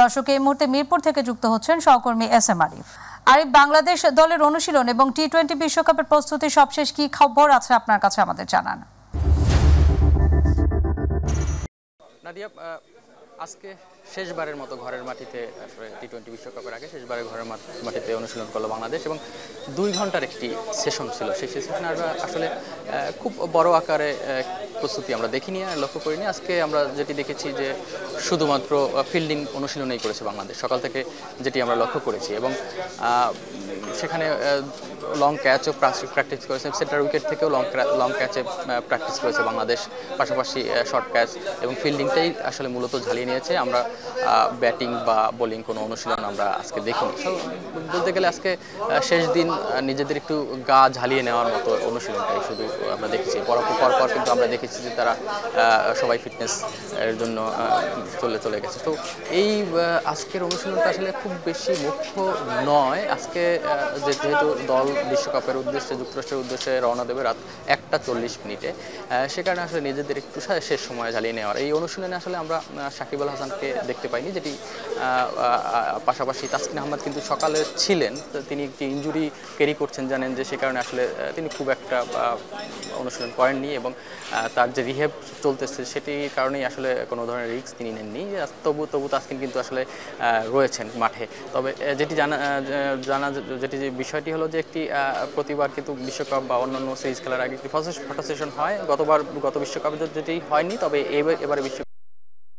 দর্শক, এই মুহূর্তে মিরপুর থেকে যুক্ত হচ্ছেন সহকর্মী SM আরিফ। আরিফ, বাংলাদেশ দলের অনুশীলন এবং টি-20 বিশ্বকাপের প্রস্তুতি সবশেষ কি খবর আছে আপনার কাছে আমাদের জানান। নাদিয়া, আজকে শেষবারের মতো ঘরের মাটিতে টি-20 বিশ্বকাপের আগে শেষবারের ঘরের মাটিতে অনুশীলন করলো বাংলাদেশ এবং 2 ঘন্টার একটি সেশন ছিল। সেই সেশনে আসলে খুব বড় আকারে প্রস্তুতি আমরা দেখিনি, লক্ষ্য করিনি। আজকে আমরা যেটি দেখেছি যে শুধুমাত্র ফিল্ডিং অনুশীলনেই করেছে বাংলাদেশ সকাল থেকে, যেটি আমরা লক্ষ্য করেছি। এবং সেখানে লং ক্যাচও প্র্যাকটিস করেছে, সেন্টার উইকেট থেকেও লং ক্যাচে প্র্যাকটিস করেছে বাংলাদেশ, পাশাপাশি শর্ট ক্যাচ এবং ফিল্ডিংটাই আসলে মূলত ঝালিয়ে নিয়েছে। আমরা ব্যাটিং বা বোলিং কোনো অনুশীলন আমরা আজকে দেখিনি। বলতে গেলে আজকে শেষ দিন নিজেদের একটু গা ঝালিয়ে নেওয়ার মতো অনুশীলনটাই শুধু আমরা দেখেছি। পর কিন্তু আমরা দেখেছি যে তারা সবাই ফিটনেস এর জন্য চলে গেছে। তো এই আজকের অনুশীলনটা আসলে খুব বেশি মুখ্য নয়। আজকে যেহেতু দল বিশ্বকাপের উদ্দেশ্যে যুক্তরাষ্ট্রের উদ্দেশ্যে রওনা দেবে রাত 1:40 সে কারণে আসলে নিজেদের একটু শেষ সময় ঝালিয়ে নেওয়ার এই অনুশীলনে আসলে আমরা সাকিব আল হাসানকে দেখতে পাইনি, যেটি পাশাপাশি তাসকিন আহমেদ কিন্তু সকালে ছিলেন। তিনি একটি ইনজুরি ক্যারি করছেন জানেন, যে সে কারণে আসলে তিনি খুব একটা অনুশীলন করেননি এবং তার যে রিহেব চলতেছে সেটির কারণেই আসলে কোনো ধরনের রিস্ক তিনি নেননি। তবু তাসকিন কিন্তু আসলে রয়েছেন মাঠে। তবে যেটি যেটি বিষয়টি হলো যে একটি প্রতিবার কিন্তু বিশ্বকাপ বা অন্যান্য সিরিজ খেলার আগে একটি ফটো সেশন হয়। গত বিশ্বকাপে যেটি হয়নি, তবে এবারে